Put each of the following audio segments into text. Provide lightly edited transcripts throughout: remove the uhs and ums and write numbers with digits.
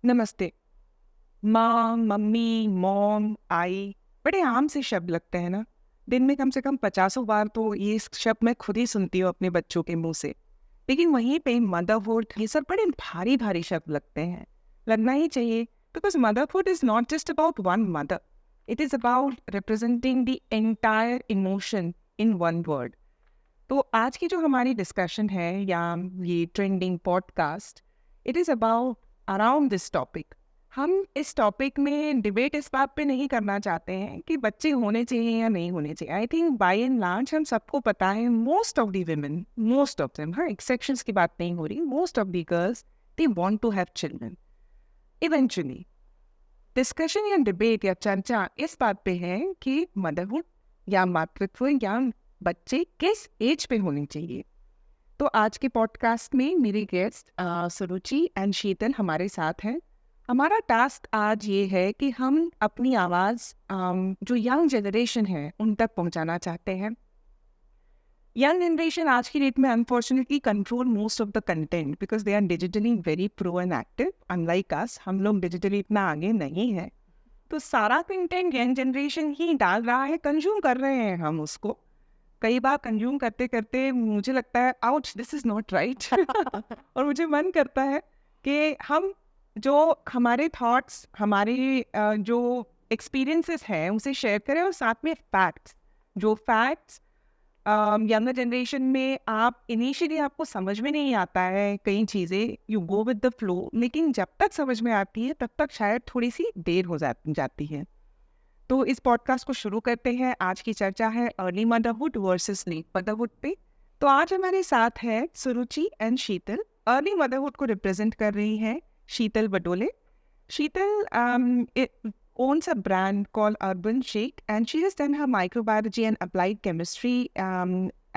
नमस्ते। माँ, mummy, mom, आई बड़े आम से शब्द लगते हैं ना। दिन में कम से कम पचासों बार तो ये शब्द मैं खुद ही सुनती हूँ अपने बच्चों के मुंह से। लेकिन वहीं पे मदरहुड ये सब बड़े भारी भारी शब्द लगते हैं। लगना ही चाहिए, because motherhood is not just about one mother, it is about representing the entire emotion in one word. तो आज की जो हमारी डिस्कशन है या ये trending podcast, it is about around this topic. हम इस टॉपिक में डिबेट इस बात पे नहीं करना चाहते हैं कि बच्चे होने चाहिए या नहीं होने चाहिए। I think by and large हम सबको पता है, most of the women, most of them, हाँ एक्सेप्शंस की बात नहीं हो रही, most of the girls they want to have children eventually. Discussion या डिबेट या चर्चा इस बात पे है कि मदरहुड या मातृत्व या बच्चे किस एज पे होने चाहिए। तो आज के पॉडकास्ट में मेरे गेस्ट सुरुचि एंड शीतल हमारे साथ हैं। हमारा टास्क आज ये है कि हम अपनी आवाज़ जो यंग जनरेशन है उन तक पहुंचाना चाहते हैं। यंग जनरेशन आज की डेट में unfortunately control most of the content because they are digitally very pro and active, unlike us. हम लोग डिजिटली इतना आगे नहीं है, तो सारा कंटेंट यंग जनरेशन ही डाल रहा है, कंज्यूम कर रहे हैं हम उसको। कई बार कंज्यूम करते करते मुझे लगता है ouch, this is not right. और मुझे मन करता है कि हम जो हमारे थॉट्स, हमारे जो एक्सपीरियंसेस हैं उसे शेयर करें, और साथ में फैक्ट्स, जो फैक्ट्स यंगर जनरेशन में आप इनिशियली आपको समझ में नहीं आता है कई चीज़ें, you go with the flow, लेकिन जब तक समझ में आती है तब तक शायद थोड़ी सी देर हो जाती है। तो इस पॉडकास्ट को शुरू करते हैं। आज की चर्चा है early motherhood versus late motherhood पे। तो आज हमारे साथ है Suruchi and Sheetal. Early motherhood को रिप्रेजेंट कर रही हैं Sheetal Badole. Sheetal owns a brand called Urban Shake, and she has done her microbiology and applied chemistry.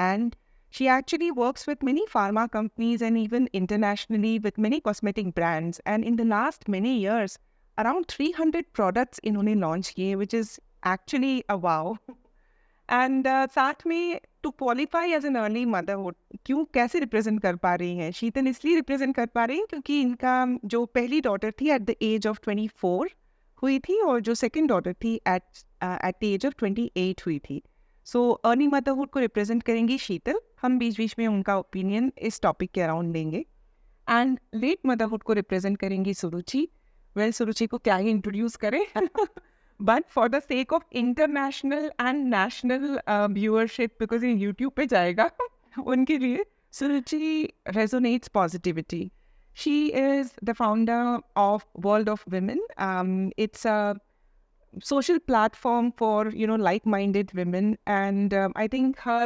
And she actually works with many pharma companies and even internationally with many cosmetic brands. And in the last many years, around 300 products इन्होंने launch किए, which is actually a wow. And साथ में to qualify as an early motherhood क्यों कैसे represent कर पा रही हैं शीतल? इसलिए रिप्रेजेंट कर पा रही हैं क्योंकि इनका जो पहली डॉटर थी एट द एज ऑफ 24 हुई थी, और जो सेकंड डॉटर थी एट द एज ऑफ 28 हुई थी। सो अर्ली मदरहुड को रिप्रेजेंट करेंगी शीतल। हम बीच बीच में उनका ओपिनियन इस टॉपिक के अराउंड लेंगे। एंड लेट मदरहुड को रिप्रेजेंट करेंगी सुरुचि। वेल, सुरुचि को क्या ही इंट्रोड्यूस करें। But for the sake of international and national viewership, because ये यूट्यूब पे जाएगा, उनके लिए Suruchi resonates positivity. She is the founder of world of women. It's a social platform for like-minded women, and I think her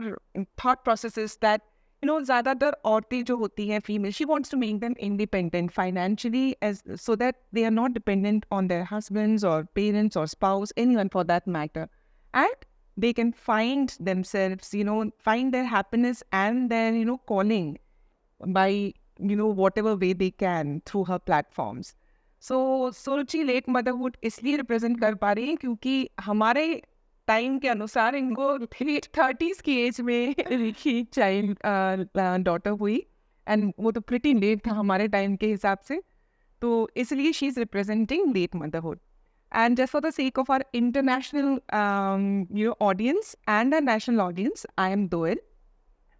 thought process is that ज़्यादातर औरतें जो होती हैं female, she wants to make them independent financially, as so that they are not dependent on their husbands or parents or spouse, anyone for that matter, and they can find themselves, find their happiness and their calling by whatever way they can through her platforms. So Suruchi late motherhood इसलिए represent कर पा रही है क्योंकि हमारे time के अनुसार इनको लेट 30s की एज में ही चाइल्ड डॉटर हुई, एंड वो तो प्रिटी लेट था हमारे टाइम के हिसाब से। तो इसलिए she is representing late motherhood. And just for the sake of our international audience and our national audience, I am Doel.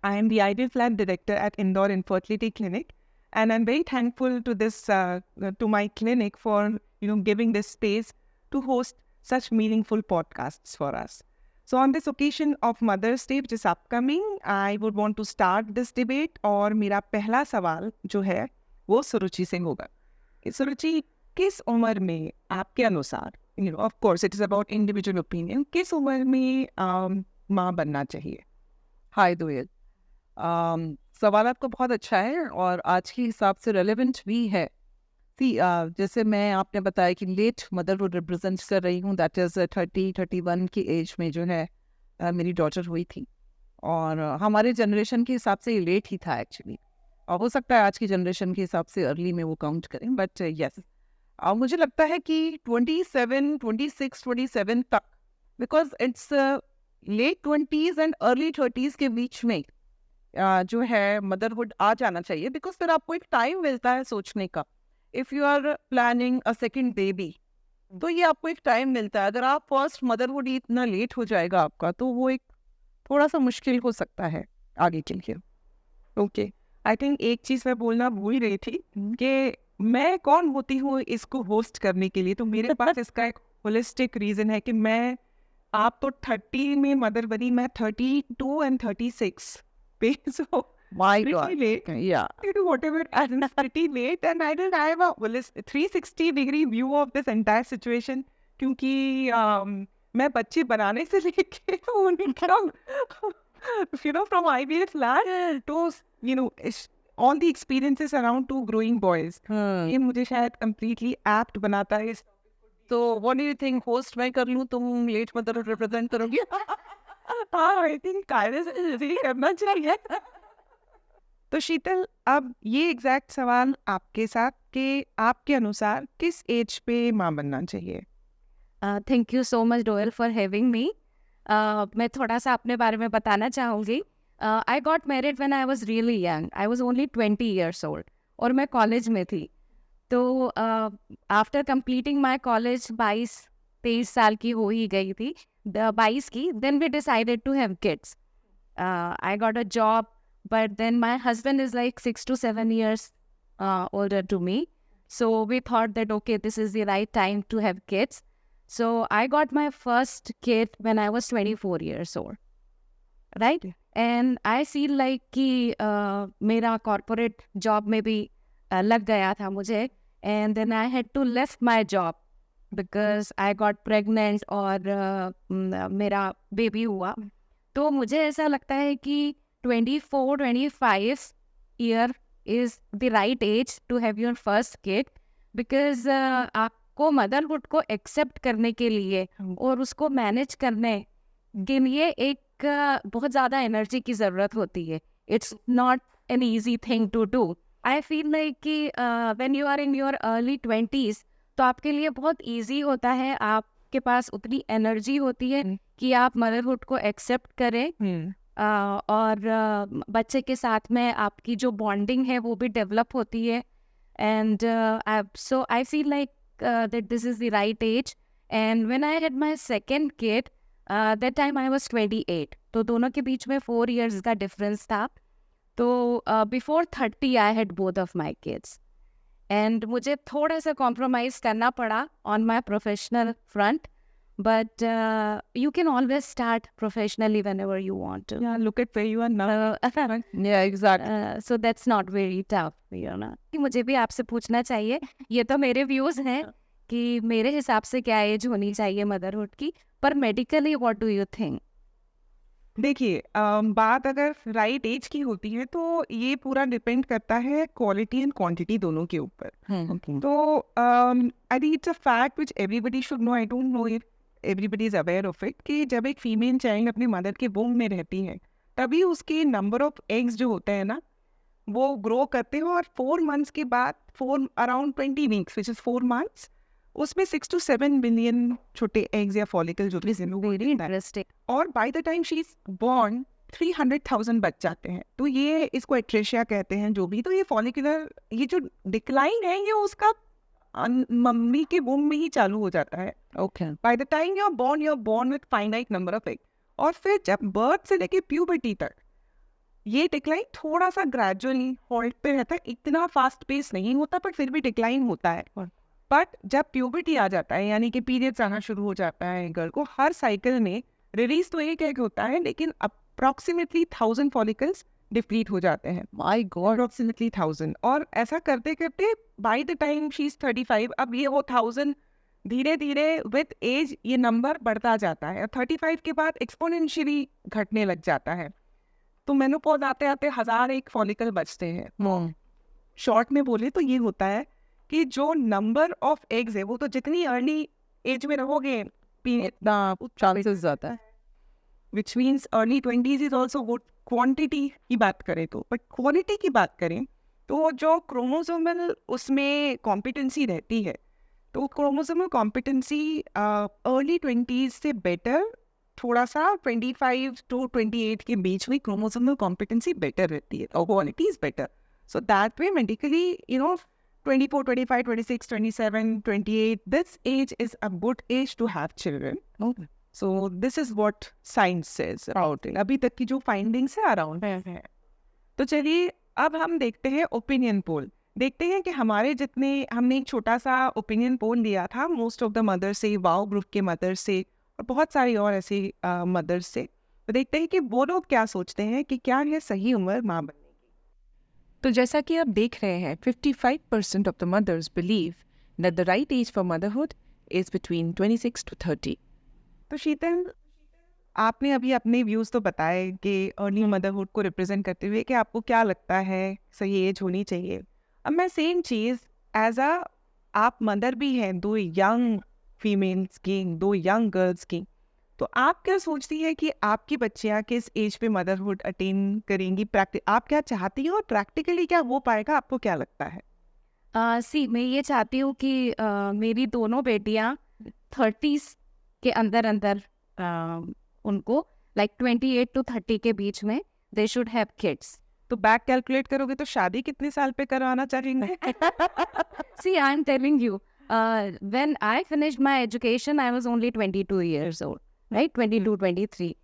I am the Ideal Plan Director at Indore Infertility Clinic, and I'm very thankful to this to my clinic for giving this space to host such meaningful podcasts for us. So on this occasion of Mother's Day, which is upcoming, I would want to start this debate. और मेरा पहला सवाल जो है वो सुरुचि से होगा कि सुरुचि, किस उम्र में आपके अनुसार, of course it is about individual opinion, किस उम्र में माँ बनना चाहिए? हाय दोयल। सवाल आपका बहुत अच्छा है और आज के हिसाब से रेलेवेंट भी है। जैसे मैं आपने बताया कि लेट मदरहुड रिप्रेजेंट कर रही हूँ, दैट इज़ 30-31 की एज में जो है मेरी डॉटर हुई थी, और हमारे जनरेशन के हिसाब से ये लेट ही था एक्चुअली, और हो सकता है आज की जनरेशन के हिसाब से अर्ली में वो काउंट करें, बट यस मुझे लगता है कि 27, 26, 27 तक, because it's late 20s and early 30s के बीच में जो है मदरहुड आ जाना चाहिए, बिकॉज फिर आपको एक टाइम मिलता है सोचने का if you are planning a second baby, तो ये आपको एक टाइम मिलता है। अगर आप फर्स्ट मदरहुड इतना लेट हो जाएगा आपका, तो वो एक थोड़ा सा मुश्किल हो सकता है आगे के लिए। ओके, आई थिंक एक चीज़ मैं बोलना भूल गई थी कि मैं कौन होती हूँ इसको होस्ट करने के लिए। तो मेरे पास इसका एक होलिस्टिक रीज़न है कि मैं, आप तो 30 में मदर बनी, मैं 32 एंड 36 पे, so my pretty God, late. या You do whatever, and it's pretty late, and I don't have a 360-degree view of this entire situation, क्योंकि मैं बच्चे बनाने से लेके उनका from IVF lab to all the experiences around two growing boys, ये मुझे शायद completely apt बनाता है इस। तो what do you think, host मैं कर लूं, तुम लेट मदरहुड रिप्रेजेंट करोगी? हाँ, आई थिंक कायदे से यही करना चाहिए। तो शीतल, अब ये एग्जैक्ट सवाल आपके साथ कि आपके अनुसार किस एज पे माँ बनना चाहिए? Thank you so much dial for having me. मैं थोड़ा सा अपने बारे में बताना चाहूँगी। I got married when I was really young, I was only 20 years old, और मैं कॉलेज में थी। तो आफ्टर कंप्लीटिंग माय कॉलेज 22-23 साल की हो ही गई थी, 22 की, then we decided to have kids. I got a job, but then my husband is like 6 to 7 years older to me, so we thought that okay, this is the right time to have kids. So I got my first kid when I was 24 years old, right? And I feel like कि मेरा corporate job में भी लग गया था मुझे, and then I had to left my job because I got pregnant और मेरा बेबी हुआ। तो मुझे ऐसा लगता है कि 24-25 year is the right age to have your first kid, because आपको मदरहुड को एक्सेप्ट करने के लिए और उसको मैनेज करने के लिए एक बहुत ज़्यादा एनर्जी की ज़रूरत होती है। It's not an easy thing to do. I feel like कि when you are in your early 20s, तो आपके लिए बहुत ईजी होता है, आपके पास उतनी एनर्जी होती है कि आप मदरहुड को एक्सेप्ट करें, और बच्चे के साथ में आपकी जो बॉन्डिंग है वो भी डेवलप होती है। And so I feel like that this is the right age. And when I had my second kid, that time I was 28, तो दोनों के बीच में 4 years का डिफरेंस था। तो before 30 I had both of my kids, and मुझे थोड़ा सा कॉम्प्रोमाइज़ करना पड़ा on my professional front, but you can always start professionally whenever you want to. Yeah, look at where you are now. या exactly. So that's not very tough, you know. कि मुझे भी आपसे पूछना चाहिए, ये तो मेरे व्यूज़ हैं कि मेरे हिसाब से क्या एज होनी चाहिए मदरहुड की, पर medically what do you think? देखिए, बात अगर राइट एज की होती है तो ये पूरा डिपेंड करता है क्वालिटी एंड क्वांटिटी दोनों के ऊपर। तो I think it's a fact which everybody should know, I don't know if everybody is aware of it, कि जब एक फीमेल चाइल्ड अपनी मदर के वोम में रहती है तभी उसके नंबर ऑफ एग्स जो होते हैं ना वो ग्रो करते हैं, और 4 months के बाद, around 20 weeks which is 4 months, उसमें 6 to 7 billion छोटे एग्स या फॉलिकल जो वेरी इंटरेस्टिंग। और bye the time she is born 300,000 बच जाते हैं। तो ये इसको एट्रेशिया कहते हैं जो भी। तो ये फॉलिकुलर, ये जो डिक्लाइन है ये उसका मम्मी के वूम में ही चालू हो जाता है। Okay, by the time you are born with finite number of egg, और फिर जब बर्थ से लेके प्यूबर्टी तक ये डिक्लाइन थोड़ा सा ग्रेजुअली हॉल्ट पे रहता है, इतना फास्ट पेस नहीं होता पर फिर भी डिक्लाइन होता है। बट जब प्यूबर्टी आ जाता है, यानी कि पीरियड्स आना शुरू हो जाता है गर्ल को, हर साइकिल में रिलीज तो एक एग होता है लेकिन अप्रॉक्सीमेटली 1000 फॉलिकल्स डिप्लीट हो जाते हैं। My God, approximately 1000। और ऐसा करते करते bye the time she is 35, अब ये वो 1000 धीरे धीरे विद एज ये नंबर बढ़ता जाता है। 35 के बाद एक्सपोनेंशियली घटने लग जाता है। तो मेनोपॉज आते आते 1001 फॉलिकल बचते हैं। शॉर्ट में बोले तो ये होता है कि जो नंबर ऑफ एग्स है वो तो जितनी अर्ली एज में रहोगे इतना चांसेस ज़्यादा है। Which means early 20s is also good. Quantity की बात करें तो, बट क्वालिटी की बात करें तो जो क्रोमोसोमल उसमें कॉम्पिटेंसी रहती है, तो क्रोमोसोमल कॉम्पिटेंसी अर्ली 20s से बेटर, थोड़ा सा 25 to 28 के बीच में क्रोमोसोमल कॉम्पिटेंसी बेटर रहती है और quality is better. So that way medically 24, 25, 26, 27, 28, this age is a good age to have children. So this is what science says about it. अभी तक की जो findings है around है. तो चलिए अब हम देखते हैं ओपिनियन पोल. देखते हैं कि हमारे जितने, हमने एक छोटा सा ओपिनियन पोल लिया था मोस्ट ऑफ द मदर्स से, वाओ ग्रुप के मदर्स से और बहुत सारी और ऐसी मदर्स से. तो देखते हैं कि वो लोग क्या सोचते हैं कि क्या है सही उम्र माँ बनने की. तो जैसा कि आप देख रहे हैं 55% of the mothers believe that the right age for motherhood is between 26 to 30. तो शीतल, आपने अभी अपने व्यूज़ तो बताए कि अर्ली मदरहुड को रिप्रेजेंट करते हुए कि आपको क्या लगता है सही एज होनी चाहिए. अब मैं सेम चीज़ एज अ, आप मदर भी हैं 2 यंग फीमेल्स की, 2 यंग गर्ल्स की, तो आप क्या सोचती है कि आपकी बच्चियाँ किस एज पे मदरहुड अटेन करेंगी? आप क्या चाहती हो और प्रैक्टिकली क्या हो पाएगा, आपको क्या लगता है? मैं ये चाहती हूँ कि मेरी दोनों बेटियाँ 30s के अंदर अंदर उनको लाइक 28 to 30 के बीच में दे शुड हैव किड्स. तो बैक कैलकुलेट करोगे तो शादी कितने साल पे करवाना चाहेंगे? See, I'm telling you, when I finished my education, I was only 22 years old, right? 22, 23.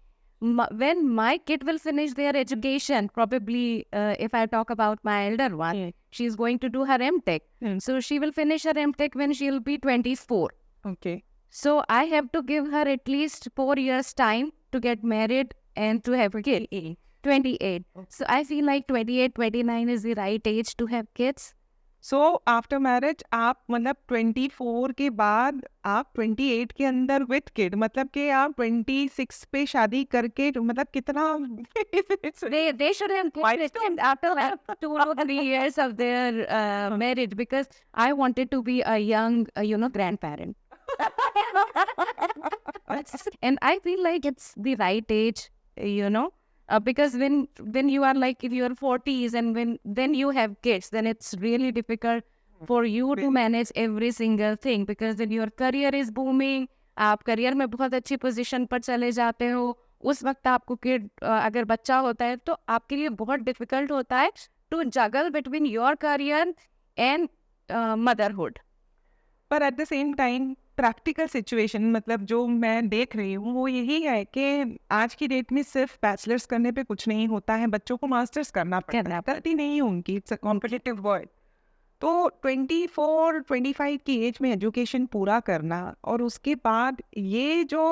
When my kid will finish their education, probably if I talk about my elder one, she's going to do her MTech. So she will finish her MTech when she'll be 24. Okay. So I have to give her at least 4 years time to get married and to have a kid. 28. So I feel like 28, 29 is the right age to have kids. So after marriage आप मतलब 24 के बाद आप 28 के अंदर with kid, मतलब कि आप 26 पे शादी करके, मतलब कितना They should have kids after like 2 or 3 years of their marriage, because I wanted to be a young, grandparent. And I feel like it's the right age, because when you are like in your 40s and then you have kids, then it's really difficult for you to manage every single thing, because then your career is booming. आप career में बहुत अच्छी position पर चले जाते हो. उस वक्त आपको किड, अगर बच्चा होता है तो आपके लिए बहुत डिफिकल्ट होता है to juggle between your career and motherhood. पर at the same time practical situation, मतलब जो मैं देख रही हूँ वो यही है कि आज की डेट में सिर्फ बैचलर्स करने पे कुछ नहीं होता है, बच्चों को मास्टर्स करना पड़ता है. गलती नहीं है उनकी, इट्स अ कॉम्पिटिटिव वर्ल्ड. तो 24, 25 की एज में एजुकेशन पूरा करना और उसके बाद ये जो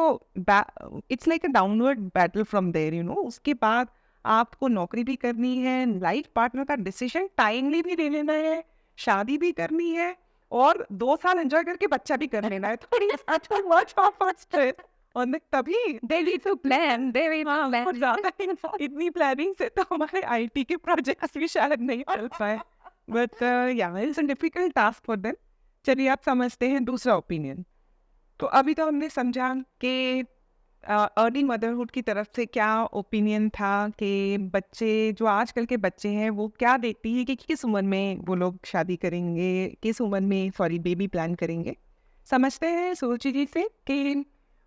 it's like a downward battle from there, उसके बाद आपको नौकरी भी करनी है, लाइफ पार्टनर का डिसीजन टाइमली भी ले लेना है, शादी भी करनी है और 2 साल एंजॉय करके बच्चा भी कर लेना है. थोड़ी और तभी इतनी प्लानिंग से तो हमारे IT के प्रोजेक्ट्स भी शायद नहीं चल पाए. But it's a difficult task for them. चलिए आप समझते हैं दूसरा ओपिनियन. तो अभी तो हमने समझा कि अर्ली मदरहुड की तरफ से क्या ओपिनियन था कि बच्चे, जो आजकल के बच्चे हैं, वो क्या देखती है कि किस उम्र में वो लोग शादी करेंगे, किस उम्र में बेबी प्लान करेंगे. समझते हैं सुरुचि जी से कि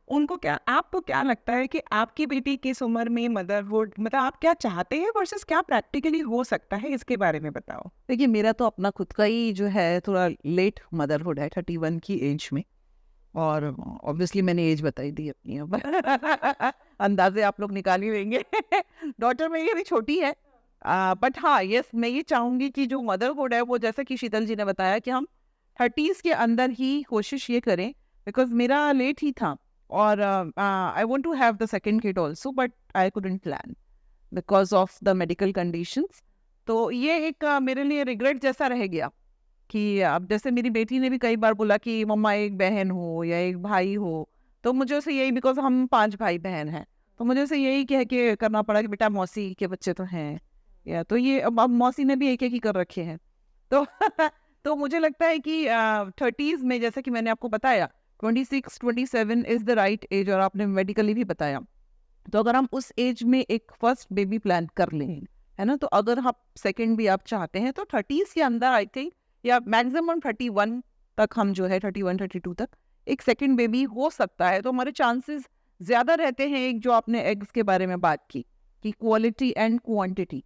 उनको क्या, आपको क्या लगता है कि आपकी बेटी किस उम्र में मदरहुड, मतलब आप क्या चाहते हैं वर्सेस क्या प्रैक्टिकली हो सकता है, इसके बारे में बताओ. देखिए, मेरा तो अपना खुद का ही जो है थोड़ा लेट मदरहुड है, 31 की एज में. और ऑब्वियसली मैंने एज बताई दी अपनी, अब अंदाजे आप लोग निकाल ही लेंगे. डॉटर मेरी अभी छोटी है, बट हाँ, यस, मैं ये चाहूँगी कि जो मदरहुड है वो, जैसा कि शीतल जी ने बताया, कि हम 30s के अंदर ही कोशिश ये करें, बिकॉज मेरा लेट ही था. और I want to have the second kid also, but I couldn't plan because of the medical conditions. तो ये एक मेरे लिए रिग्रेट जैसा रह गया कि अब जैसे मेरी बेटी ने भी कई बार बोला कि मम्मा एक बहन हो या एक भाई हो, तो मुझे उसे यही, बिकॉज हम 5 भाई बहन हैं, तो मुझे उसे यही कह के करना पड़ा कि बेटा मौसी के बच्चे तो हैं, या तो ये अब मौसी ने भी एक ही कर रखे हैं. तो तो मुझे लगता है कि 30s में, जैसे कि मैंने आपको बताया, 26, 27 इज़ द राइट एज, और आपने मेडिकली भी बताया. तो अगर हम उस एज में एक फर्स्ट बेबी प्लान कर लें, है ना, तो अगर आप सेकेंड भी आप चाहते हैं तो 30s के अंदर आई थिंक, या मैक्सिमम 31 तक, हम जो है 31, 32 तक एक सेकेंड बेबी हो सकता है. तो हमारे चांसेस ज़्यादा रहते हैं. एक जो आपने एग्स के बारे में बात की कि क्वालिटी एंड क्वांटिटी.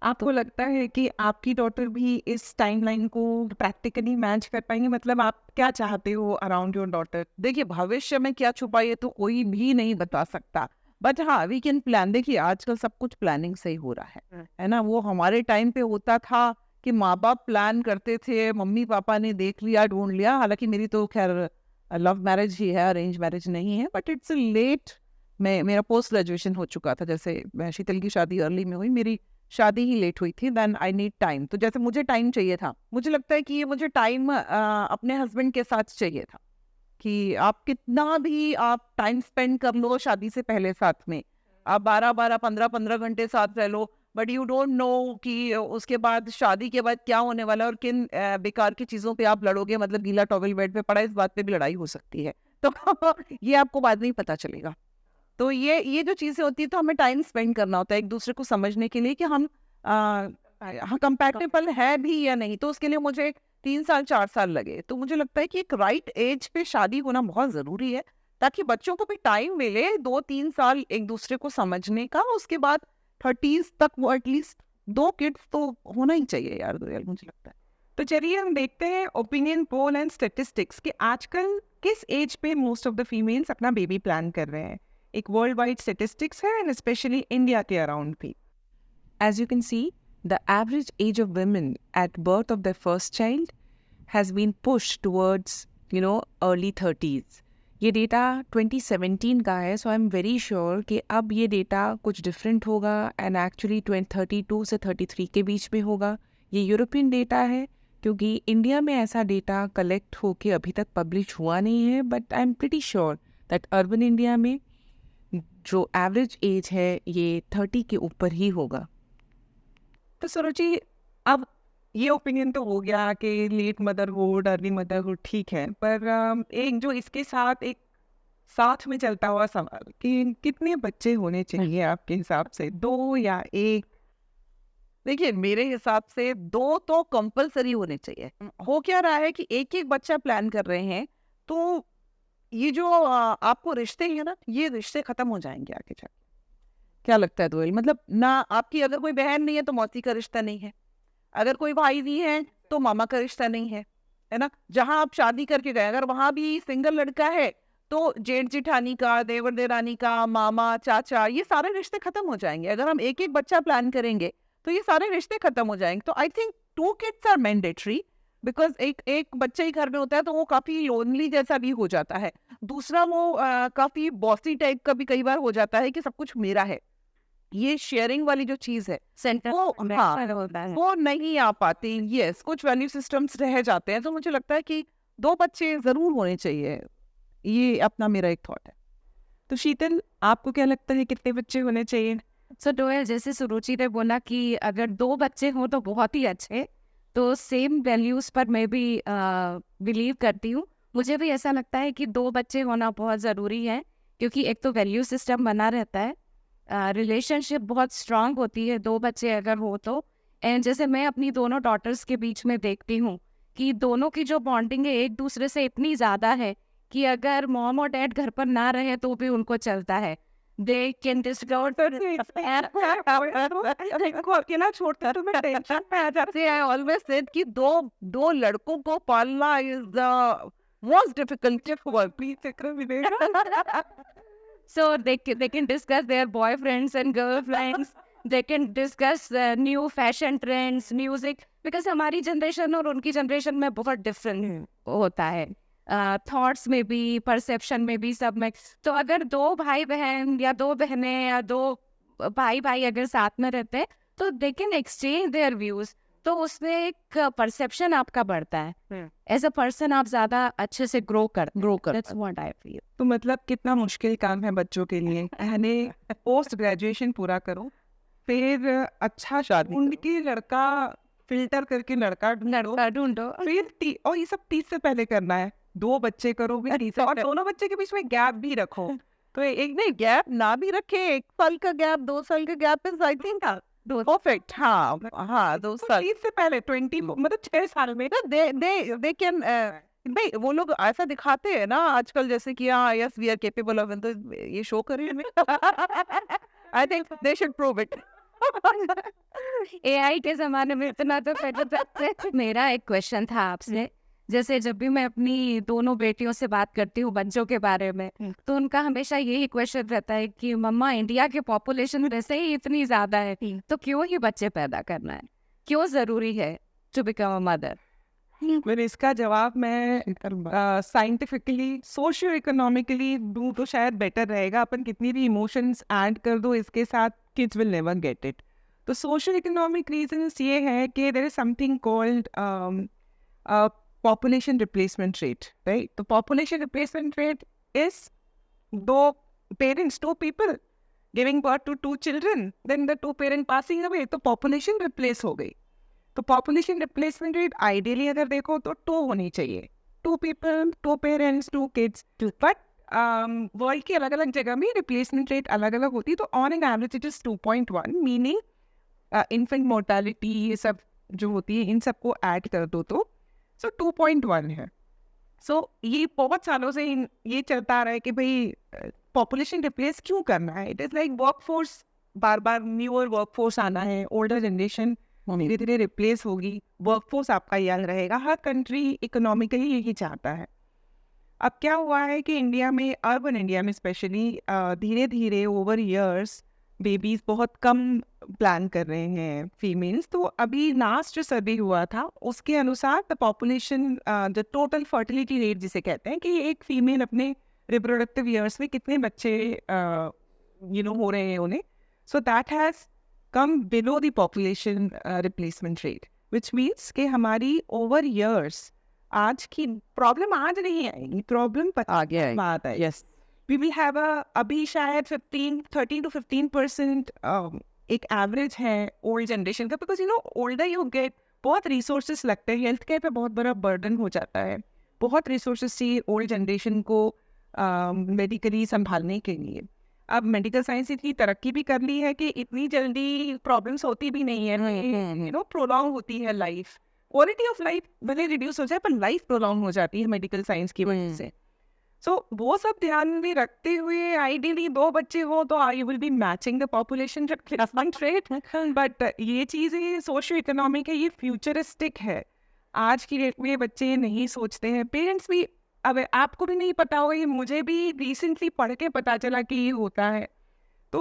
आपको लगता है कि आपकी डॉटर भी इस टाइमलाइन को प्रैक्टिकली मैच कर पाएंगे? मतलब आप क्या चाहते हो अराउंड योर डॉटर? देखिए भविष्य में क्या छुपा ये तो कोई भी नहीं बता सकता, बट हाँ वी कैन प्लान। देखिए आजकल सब कुछ प्लानिंग से ही हो रहा है ना। वो हमारे टाइम पे होता था कि माँ बाप प्लान करते थे, मम्मी पापा ने देख लिया ढूंढ लिया। हालांकि मेरी तो खैर लव मैरिज ही है, अरेंज मैरिज नहीं है, बट इट्स लेट। मेरा पोस्ट ग्रेजुएशन हो चुका था, जैसे शीतल की शादी अर्ली में हुई, मेरी शादी ही लेट हुई थी। Then I need time. तो जैसे मुझे टाइम चाहिए था, मुझे लगता है कि ये मुझे टाइम अपने हस्बैंड के साथ चाहिए था। कि आप कितना भी आप टाइम स्पेंड कर लो शादी से पहले साथ में, आप 12-12 15-15 घंटे साथ रह लो, बट यू डोंट नो कि उसके बाद शादी के बाद क्या होने वाला है और किन बेकार की चीज़ों पे आप लड़ोगे। मतलब गीला टॉवल बेड पे पड़ा, इस बात पे भी लड़ाई हो सकती है। तो ये आपको बाद में ही पता चलेगा। तो ये जो चीज़ें होती है, तो हमें टाइम स्पेंड करना होता है एक दूसरे को समझने के लिए कि हम कंपैटिबल है भी या नहीं। तो उसके लिए मुझे 3 साल 4 साल लगे। तो मुझे लगता है कि एक राइट एज पे शादी होना बहुत ज़रूरी है, ताकि बच्चों को भी टाइम मिले 2-3 साल एक दूसरे को समझने का। उसके बाद 30s तक वो एटलीस्ट 2 किड्स तो होना ही चाहिए यार दोयल, मुझे लगता है। तो चलिए हम देखते हैं ओपिनियन पोल एंड स्टेटिस्टिक्स कि आजकल किस एज पे मोस्ट ऑफ द फीमेल्स अपना बेबी प्लान कर रहे हैं। एक वर्ल्ड वाइड स्टेटिस्टिक्स है एंड स्पेशली इंडिया के अराउंड भी। As you can see, the average age of women at birth of their first child has been pushed towards, early 30s. ये data 2017 का है, so I'm very sure कि अब ये data कुछ different होगा एंड एक्चुअली 32 से 33 के बीच में होगा। ये यूरोपियन डेटा है, क्योंकि इंडिया में ऐसा डेटा कलेक्ट होके अभी तक पब्लिश हुआ नहीं है, but I am pretty sure that urban India में जो एवरेज एज है ये 30 के ऊपर ही होगा। तो सुरुचि, अब ये ओपिनियन तो हो गया कि लेट मदरहुड अर्ली मदरहुड ठीक है, पर एक जो इसके साथ एक साथ में चलता हुआ सवाल कि कितने बच्चे होने चाहिए आपके हिसाब से, 2 या 1? देखिए मेरे हिसाब से 2 तो कंपलसरी होने चाहिए। हो क्या रहा है कि एक एक बच्चा प्लान कर रहे हैं, तो ये जो आपको रिश्ते हैं ना, ये रिश्ते खत्म हो जाएंगे आगे जाके। क्या लगता है दोयल? मतलब ना आपकी अगर कोई बहन नहीं है तो मौसी का रिश्ता नहीं है, अगर कोई भाई नहीं है तो मामा का रिश्ता नहीं है ना। जहां आप शादी करके गए, अगर वहां भी सिंगल लड़का है तो जेठ जिठानी का, देवर देरानी का, मामा चाचा, ये सारे रिश्ते खत्म हो जाएंगे। अगर हम एक एक बच्चा प्लान करेंगे तो ये सारे रिश्ते खत्म हो जाएंगे। तो I think 2 kids are mandatory, because एक बच्चा ही घर में होता है तो वो काफी लोनली जैसा भी हो जाता है। दूसरा वो काफी बॉसी टाइप का भी कई बार हो जाता है कि सब कुछ मेरा है। ये शेयरिंग वाली जो चीज है वो नहीं आ पाती। यस, कुछ वैल्यू सिस्टम्स रह जाते हैं। तो मुझे लगता है कि 2 बच्चे जरूर होने चाहिए। ये अपना मेरा एक थॉट है। तो शीतल, आपको क्या लगता है कितने बच्चे होने चाहिए? सो डोयल, जैसे सुरुचि ने बोला कि अगर 2 बच्चे हों तो बहुत ही अच्छे, तो सेम वैल्यूज पर मैं भी बिलीव करती हूँ। मुझे भी ऐसा लगता है कि 2 बच्चे होना बहुत ज़रूरी है, क्योंकि एक तो वैल्यू सिस्टम बना रहता है, रिलेशनशिप बहुत स्ट्रांग होती है 2 बच्चे अगर हो तो। एंड जैसे मैं अपनी दोनों डॉटर्स के बीच में देखती हूँ कि दोनों की जो बॉन्डिंग है एक दूसरे से इतनी ज़्यादा है कि अगर मॉम और डैड घर पर ना रहे तो भी उनको चलता है। दे कैन डिस्कवर अकेला छोड़ता तो मैं टेंशन में आ जाती। आई ऑलवेज सेड कि दो लड़कों को पालना is the most difficult work. Please चक्र मिलेगा। So they can discuss their boyfriends and girlfriends. They can discuss new fashion trends, music. Because हमारी जनरेशन और उनकी जनरेशन में बहुत डिफरेंट होता है, थॉट्स में भी, परसेप्शन में भी, सब में। तो अगर 2 भाई बहन या 2 बहनें या 2 भाई भाई अगर साथ में रहते हैं तो they can exchange their views. तो उसमें एक परसेप्शन आपका बढ़ता है, एज अ पर्सन आप ज्यादा अच्छे से ग्रो कर। That's what I feel. तो मतलब कितना मुश्किल काम है बच्चों के लिए। पहले पोस्ट ग्रेजुएशन पूरा करो, फिर अच्छा शादी ढूंढ के लड़का फिल्टर करके लड़का ढूंढो, फिर और ये सब 30 से पहले करना है। 2 बच्चे करो भी 30 और दोनों बच्चे के बीच में गैप भी रखो। तो एक नहीं, गैप ना भी रखे, 1 साल का गैप, 2 साल का gap is I think perfect. हाँ 2 साल 30 से पहले 20 मतलब 6 साल में दे कैन भाई वो लोग ऐसा दिखाते हैं ना आजकल, जैसे कि हाँ yes we are capable of, तो ये शो करिए। I think they should prove it. AI के ज़माने में इतना तो कर सकते। मेरा एक क्वेश्चन था आपसे, जैसे जब भी मैं अपनी दोनों बेटियों से बात करती हूँ बच्चों के बारे में, तो उनका हमेशा यही क्वेश्चन रहता है कि मम्मा इंडिया की पॉपुलेशन वैसे ही इतनी ज़्यादा है, तो क्यों ही बच्चे पैदा करना है, क्यों ज़रूरी है टू बिकम अ मदर? मैंने इसका जवाब मैं साइंटिफिकली सोशियो इकोनॉमिकली दूँ तो शायद बेटर रहेगा। अपन कितनी भी इमोशंस ऐड कर दो इसके साथ, kids will never get it. तो सोशियो इकोनॉमिक रीजंस ये है कि there is something called population replacement rate, right? तो पॉपुलेशन रिप्लेसमेंट रेट इज दो parents, two people giving birth to two children, then the two parent passing away, तो population replace हो गई। तो population replacement rate ideally अगर देखो तो 2 होनी चाहिए, 2 people, 2 parents, 2 kids. But world की अलग अलग जगह में रिप्लेसमेंट रेट अलग अलग होती है। तो on an average it is 2.1, meaning infant mortality ये सब जो होती है इन सबको ऐड कर दो तो 2.1 है। सो ये बहुत सालों से ये चलता आ रहा है कि भाई पॉपुलेशन रिप्लेस क्यों करना है। It is like work force, bar bar newer work force आना है, ओल्डर जनरेशन धीरे धीरे रिप्लेस होगी, वर्कफोर्स आपका यंग रहेगा। हर कंट्री इकोनॉमिकली यही चाहता है। अब क्या हुआ है कि इंडिया में, अर्बन इंडिया में स्पेशली, धीरे धीरे ओवर इयर्स बेबीज बहुत कम प्लान कर रहे हैं फीमेल्स। तो अभी लास्ट जो सर्वे हुआ था उसके अनुसार the population, the total fertility rate जिसे कहते हैं कि एक फीमेल अपने रिप्रोडक्टिव ईयर्स में कितने बच्चे हो रहे हैं उन्हें, so that has come below the population replacement rate, which means कि हमारी over years आज की प्रॉब्लम आज नहीं आएगी, प्रॉब्लम आगे आएगी। बात है। यस, we will have अभी शायद 13 to 15% एक एवरेज है ओल्ड जनरेशन का, बिकॉज ओल्डर यू गेट बहुत रिसोर्सेस लगते हैं, हेल्थ केयर पे बहुत बड़ा बर्डन हो जाता है, बहुत रिसोर्सेस चाहिए ओल्ड जनरेशन को मेडिकली संभालने के लिए। अब मेडिकल साइंस इतनी तरक्की भी कर ली है कि इतनी जल्दी प्रॉब्लम्स होती भी नहीं है, प्रोलॉन्ग होती है लाइफ, क्वालिटी ऑफ लाइफ भले रिड्यूस हो जाए पर लाइफ प्रोलॉन्ग हो जाती है मेडिकल साइंस की वजह से। सो वो सब ध्यान में रखते हुए आइडियली 2 बच्चे हो तो you will be matching the population replacement rate. But ये चीज़ें सोशियो इकोनॉमिक है, ये फ्यूचरिस्टिक है। आज की डेट में ये बच्चे नहीं सोचते हैं, पेरेंट्स भी। अब आपको भी नहीं पता होगा, ये मुझे भी रिसेंटली पढ़ के पता चला कि ये होता है। तो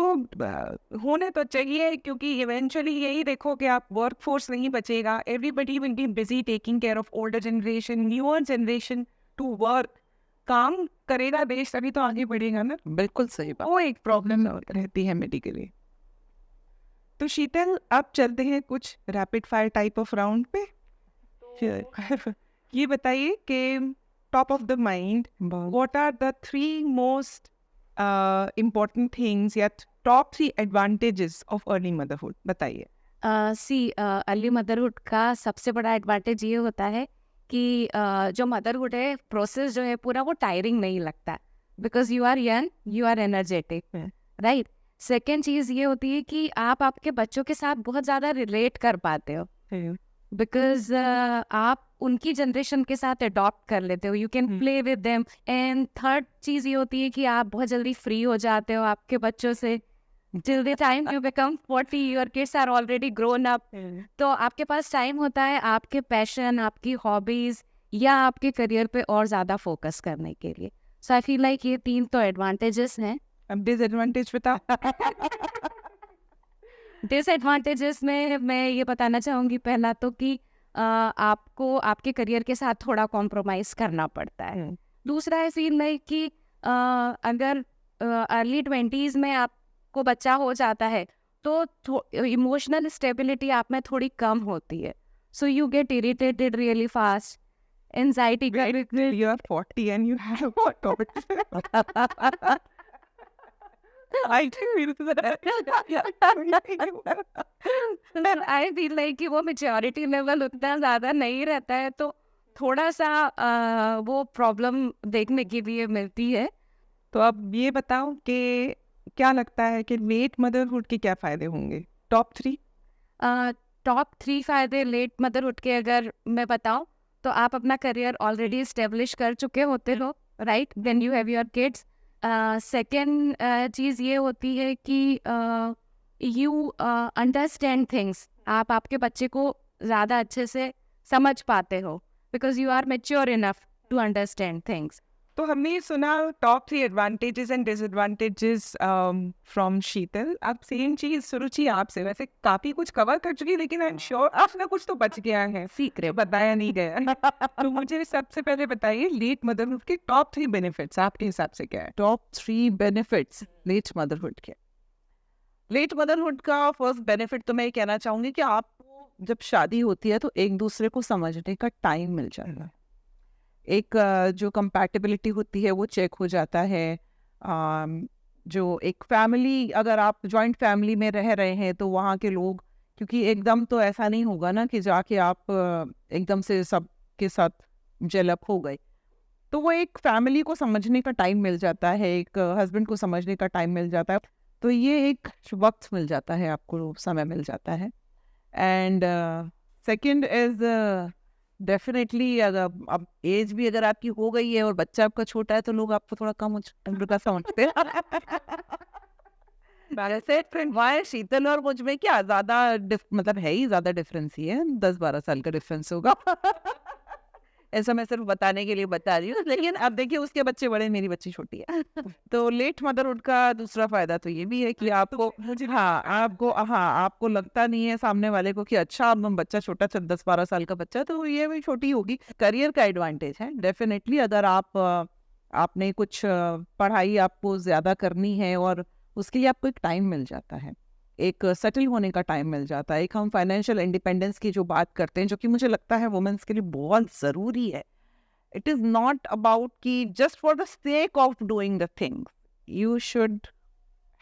होने तो चाहिए, क्योंकि इवेंचुअली यही देखो कि आप वर्क फोर्स नहीं बचेगा, everybody will be busy taking care of older generation, newer generation to work. काम करेगा देश तभी तो आगे बढ़ेगा ना। बिल्कुल सही बात। वो एक प्रॉब्लम रहती है मेडिकली। तो शीतल, अब चलते हैं कुछ rapid fire type of round पे। ये बताइए कि top of the mind, what are the 3 most important things, yet top 3 advantages of early motherhood? बताइए। अर्ली मदरहुड का सबसे बड़ा एडवांटेज ये होता है कि जो मदरहुड है प्रोसेस जो है पूरा वो टायरिंग नहीं लगता, because you are young, you are energetic, right. Second चीज़ ये होती है कि आप आपके बच्चों के साथ बहुत ज़्यादा रिलेट कर पाते हो, बिकॉज आप उनकी जनरेशन के साथ अडॉप्ट कर लेते हो, you can play with them. And third चीज़ ये होती है कि आप बहुत जल्दी फ्री हो जाते हो आपके बच्चों से। Till the time you become 40 your kids are already grown up, तो आपके पास टाइम होता है आपके पैशन, आपकी हॉबीज या आपके करियर पे और ज़्यादा फोकस करने के लिए। सो आई फील लाइक ये 3 तो एडवांटेजेस हैं। अब डिसएडवांटेज बताओ। डिसएडवांटेजेस में मैं ये बताना चाहूँगी, पहला तो कि आपको आपके करियर के साथ थोड़ा कॉम्प्रोमाइज़ करना पड़ता है। दूसरा आई फील लाइक कि अगर अर्ली 20s में आपको बच्चा हो जाता है तो इमोशनल स्टेबिलिटी आप में थोड़ी कम होती है, so you get irritated really fast, anxiety का You are 40 and you have what? I I feel like कि वो मेच्योरिटी लेवल उतना ज़्यादा नहीं रहता है, तो थोड़ा सा वो प्रॉब्लम देखने के लिए मिलती है। तो अब ये बताओ कि क्या लगता है कि लेट मदरहुड के क्या फ़ायदे होंगे? टॉप 3? टॉप 3 फ़ायदे लेट मदरहुड के अगर मैं बताऊं तो आप अपना करियर ऑलरेडी इस्टेब्लिश कर चुके होते हो, right, when you have your kids. Second चीज़ ये होती है कि यू अंडरस्टैंड थिंग्स, आप आपके बच्चे को ज़्यादा अच्छे से समझ पाते हो, because you are mature enough to understand things. तो हमने ये सुना top 3 advantages and disadvantages from Sheetal. अब सेम चीज सुरुचि आपसे, वैसे काफी कुछ कवर कर चुकी है, लेकिन आई एम श्योर आपने कुछ तो बच गया है, सीक्रेट बताया नहीं गया। तो मुझे सबसे पहले बताइए लेट मदरहुड के टॉप 3 बेनिफिट्स आपके हिसाब से क्या है? टॉप 3 बेनिफिट्स लेट मदरहुड के। लेट मदरहुड का फर्स्ट बेनिफिट तो मैं ये कहना चाहूंगी कि आपको जब शादी होती है तो एक दूसरे को समझने का टाइम मिल जाता है। एक जो कंपैटिबिलिटी होती है वो चेक हो जाता है। जो एक फैमिली, अगर आप जॉइंट फैमिली में रह रहे हैं तो वहाँ के लोग, क्योंकि एकदम तो ऐसा नहीं होगा ना कि जाके आप एकदम से सबके साथ जेलअप हो गए, तो वो एक फैमिली को समझने का टाइम मिल जाता है, एक हस्बैंड को समझने का टाइम मिल जाता है, तो ये एक वक्त मिल जाता है, आपको समय मिल जाता है। एंड सेकंड इज डेफिनेटली, अगर अब एज भी अगर आपकी हो गई है और बच्चा आपका छोटा है तो लोग आपको थोड़ा कम उम्र का समझते हैं। वैसे वाई शीतल और मुझ में क्या ज्यादा मतलब है ही, ज्यादा डिफरेंस ही है, 10-12 साल का डिफरेंस होगा। ऐसा मैं सिर्फ बताने के लिए बता रही हूँ, लेकिन अब देखिए उसके बच्चे बड़े, मेरी बच्ची छोटी है। तो लेट मदरहुड का दूसरा फायदा तो ये भी है कि आपको आपको लगता नहीं है सामने वाले को कि अच्छा अब बच्चा छोटा 10-12 साल का बच्चा तो ये भी छोटी होगी। करियर का एडवांटेज है डेफिनेटली, अगर आपने कुछ पढ़ाई आपको ज्यादा करनी है और उसके लिए आपको एक टाइम मिल जाता है, एक सेटल होने का टाइम मिल जाता है। एक हम फाइनेंशियल इंडिपेंडेंस की जो बात करते हैं, जो कि मुझे लगता है वुमेन्स के लिए बहुत ज़रूरी है। इट इज़ नॉट अबाउट कि just for the sake of doing the things, you should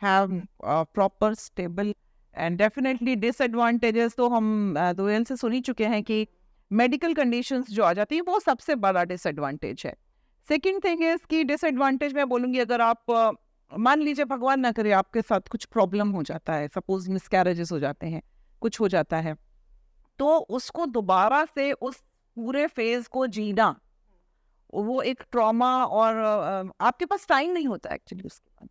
have proper stable. And definitely disadvantages तो हम दोयल से सुन ही चुके हैं कि मेडिकल कंडीशंस जो आ जाती है वो सबसे बड़ा डिसएडवांटेज है। सेकेंड थिंग इज कि डिसएडवांटेज मैं बोलूँगी, अगर आप मान लीजिए भगवान ना करे आपके साथ कुछ प्रॉब्लम हो जाता है, सपोज मिसकैरेजेस हो जाते हैं, कुछ हो जाता है, तो उसको दोबारा से उस पूरे फेज को जीना, वो एक ट्रॉमा, और आपके पास टाइम नहीं होता एक्चुअली उसके बाद।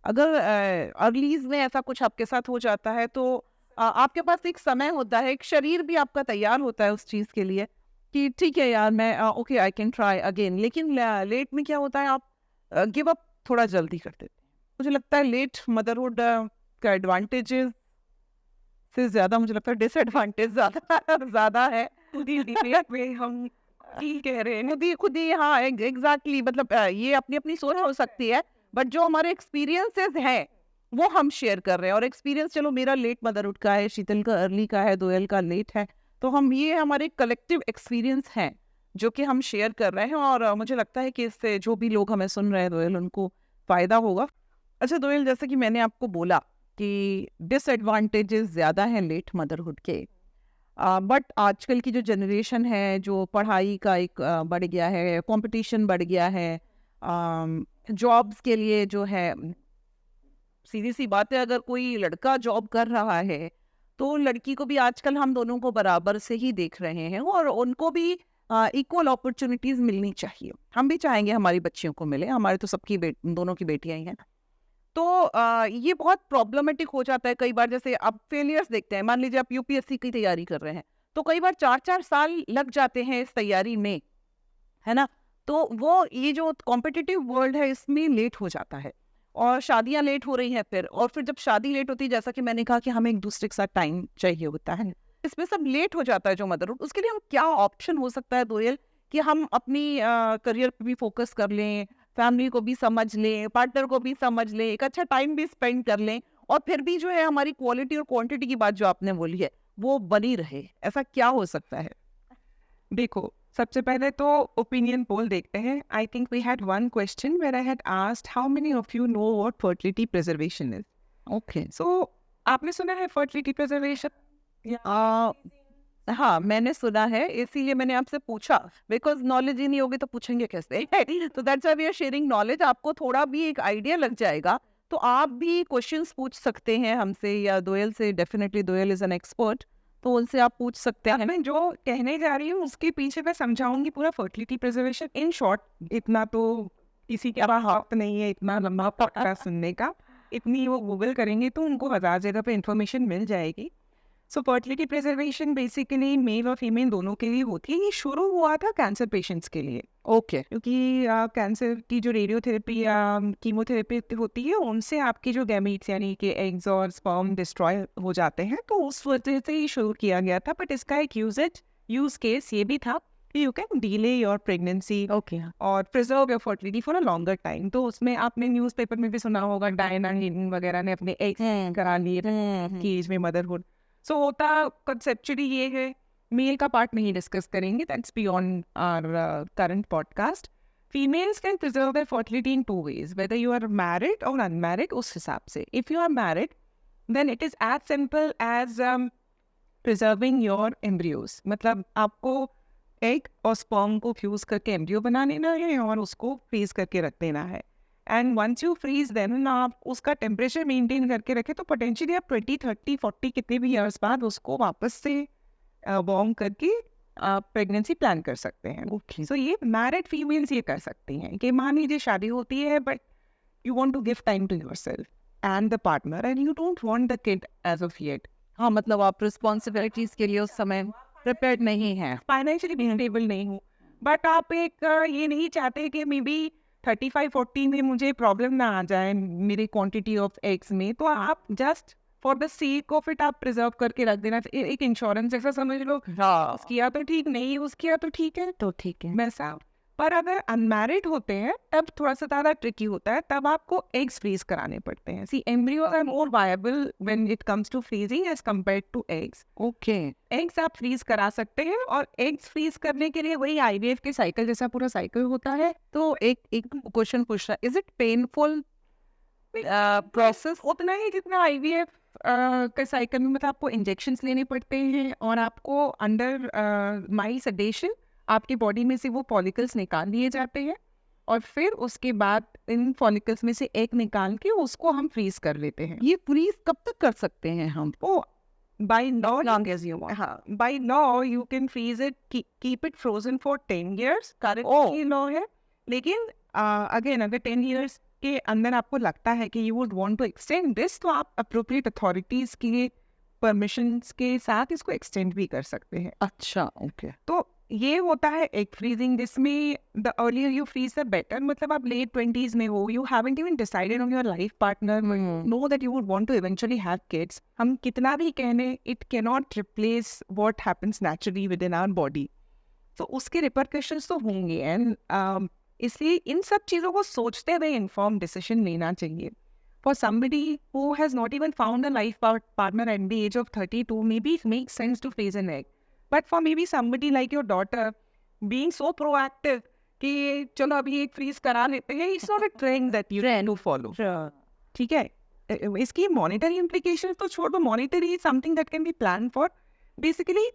अगर अर्लीज में ऐसा कुछ आपके साथ हो जाता है तो आपके पास एक समय होता है, एक शरीर भी आपका तैयार होता है उस चीज़ के लिए कि ठीक है यार मैं okay I can try again. लेकिन लेट में क्या होता है, आप गिव अप थोड़ा जल्दी कर देते हैं। मुझे लगता है लेट मदरहुड का एडवांटेजेस से ज्यादा मुझे लगता है डिसएडवांटेज ज्यादा है। में हम ठीक कह रहे हैं, खुद ही हाँ एग्जैक्टली, मतलब ये अपनी अपनी सोच हो सकती है, बट जो हमारे एक्सपीरियंसेस हैं वो हम शेयर कर रहे हैं। और एक्सपीरियंस चलो मेरा लेट मदरहुड का है, शीतल का अर्ली का है, दोयल का लेट है, तो हम ये हमारे कलेक्टिव एक्सपीरियंस हैं जो कि हम शेयर कर रहे हैं। और मुझे लगता है कि इससे जो भी लोग हमें सुन रहे हैं दोयल, उनको फ़ायदा होगा। अच्छा दोयल, जैसे कि मैंने आपको बोला कि डिसएडवांटेजेस ज़्यादा हैं लेट मदरहुड के, बट आजकल की जो जनरेशन है, जो पढ़ाई का एक बढ़ गया है, कंपटीशन बढ़ गया है, जॉब्स के लिए जो है, सीधी सी बात है, अगर कोई लड़का जॉब कर रहा है तो लड़की को भी आजकल हम दोनों को बराबर से ही देख रहे हैं और उनको भी इक्वल अपॉर्चुनिटीज मिलनी चाहिए। हम भी चाहेंगे हमारी बच्चियों को मिले, हमारे तो सबकी दोनों की बेटियां ही हैं। तो ये बहुत प्रॉब्लमेटिक हो जाता है कई बार। जैसे आप फेलियर्स देखते हैं, मान लीजिए आप यूपीएससी की तैयारी कर रहे हैं तो कई बार 4-4 साल लग जाते हैं इस तैयारी में, है ना। तो वो ये जो कॉम्पिटिटिव वर्ल्ड है इसमें लेट हो जाता है और शादियां लेट हो रही हैं फिर। और फिर जब शादी लेट होती है, जैसा कि मैंने कहा कि हमें एक दूसरे के साथ टाइम चाहिए होता है, इसमें सब लेट हो जाता है जो मदरहुड। उसके लिए हम क्या ऑप्शन हो सकता है दोयल कि हम अपनी करियर पे भी फोकस कर लें, फैमिली को भी समझ लें, पार्टनर को भी समझ लें, एक अच्छा टाइम भी स्पेंड कर लें, और फिर भी जो है हमारी क्वालिटी और क्वांटिटी की बात जो आपने बोली है वो बनी रहे, ऐसा क्या हो सकता है? देखो, सबसे पहले तो ओपिनियन पोल देखते हैं। I think we had one question where I had asked how many of you know what fertility preservation is. Okay, so आपने सुना है फर्टिलिटी प्रिजर्वेशन? हाँ मैंने सुना है, इसीलिए मैंने आपसे पूछा, बिकॉज नॉलेज ही नहीं होगी तो पूछेंगे कैसे। तो that's why we are sharing knowledge. आपको थोड़ा भी एक आइडिया लग जाएगा तो आप भी क्वेश्चंस पूछ सकते हैं हमसे या दोयल से। डेफिनेटली दोयल इज एन एक्सपर्ट, तो उनसे आप पूछ सकते हैं। मैं जो कहने जा रही हूँ उसके पीछे मैं समझाऊंगी पूरा फर्टिलिटी प्रिजर्वेशन इन शॉर्ट। इतना तो किसी के पास वक्त नहीं है इतना लंबा पॉडकास्ट सुनने का। इतनी वो गूगल करेंगे तो उनको 1000 जगह पे इंफॉर्मेशन मिल जाएगी। सो फर्टिलिटी प्रिजर्वेशन बेसिकली मेल और फीमेल दोनों के लिए होती है। ये शुरू हुआ था कैंसर पेशेंट्स के लिए, ओके। क्योंकि कैंसर की जो रेडियोथेरेपी या कीमोथेरेपी होती है उनसे आपके जो गैमीट्स यानी कि एग्स और स्पर्म डिस्ट्रॉय हो जाते हैं, तो उस वजह से ही शुरू किया गया था। बट इसका एक यूज केस ये भी था कि you can delay your pregnancy okay. और preserve your fertility for a longer time. तो उसमें आपने न्यूज़पेपर में भी सुना होगा, डायना हेडन वगैरह ने अपने एग्स करा लिए की एज में मदरहुड। सो होता कंसेप्चुअली ये है, मेल का पार्ट नहीं डिस्कस करेंगे, that's beyond our current podcast. Females can preserve their fertility in 2 ways, whether you are married और अनमैरिड। उस हिसाब से if you are married then it is as simple as preserving your embryos. मतलब आपको egg और sperm को fuse करके embryo बना लेना है और उसको फ्रीज करके रख देना है। And once you freeze then आप उसका टेम्परेचर मेंटेन करके रखें तो पोटेंशियली आप 20, 30, 40 कितने भी ईयर्स बाद उसको वापस से वार्म करके आप प्रेगनेंसी प्लान कर सकते हैं। ओके। सो ये मैरिड फीमेल्स ये कर सकती हैं कि मान लीजिए शादी होती है but you want to give time to yourself and the partner and you don't want the kid as of yet. हाँ, मतलब आप रिस्पॉन्सिबिलिटीज के लिए उस समय प्रिपेयर्ड नहीं है। फाइनेंशियली भी स्टेबल नहीं हूँ, बट आप एक ये नहीं चाहते कि मे बी 35-40 में मुझे प्रॉब्लम ना आ जाए मेरी क्वांटिटी ऑफ एग्स में, तो आप just for the sake of it आप प्रिजर्व करके रख देना। एक इंश्योरेंस जैसा समझ लो, हाँ, किया तो ठीक, नहीं यूज किया तो ठीक है, तो ठीक है। वैसा। पर अगर अनमैरिड होते हैं तब थोड़ा सा ज़्यादा ट्रिकी होता है, तब आपको एग्स फ्रीज कराने पड़ते हैं। See embryos are more viable when it comes to freezing as compared to eggs. Okay. Eggs आप फ्रीज करा सकते हैं और एग्स फ्रीज करने के लिए वही आईवीएफ के साइकिल जैसा पूरा साइकिल होता है। तो एक क्वेश्चन पूछना, इज इट पेनफुल प्रोसेस? उतना ही जितना आईवीएफ के साइकिल में, मतलब आपको इंजेक्शंस लेने पड़ते हैं और आपको अंडर माइल्ड सेडेशन आपकी बॉडी में से वो फॉलिकल्स निकाल लिए जाते हैं और फिर उसके बाद इन फॉलिकल्स में से एक निकाल के उसको हम फ्रीज कर लेते हैं। ये फ्रीज कब तक कर सकते हैं हम? ओ by law, Long as you want. हाँ, by law you can freeze it, keep it frozen for 10 years। current Oh. law है, लेकिन अगेन अगर 10 years के अंदर आपको लगता है कि you would want to extend this, तो आप appropriate authorities के permissions के साथ इसको extend भी कर सकते हैं। अच्छा, ओके। तो ये होता है एग फ्रीजिंग, जिसमें the earlier you freeze the better. मतलब आप लेट 20s में हो, you haven't even decided on your life partner, know that you would want to eventually have kids. हम कितना भी कहने, it can not replace what happens naturally within our body. तो उसके रिपरकशंस तो होंगे एंड इसलिए इन सब चीज़ों को सोचते हुए इन्फॉर्म डिसीजन लेना चाहिए। For somebody who has not even found a life partner at the age of 32, maybe it makes sense to freeze an egg. But for maybe somebody like your daughter, being so proactive कि चलो अभी एक freeze करा लेते हैं, it's not a trend that you need to follow. ठीक है, इसकी मॉनिटरी इम्प्लीकेशन तो छोड़ दो, monetary is something that can be plan for. Basically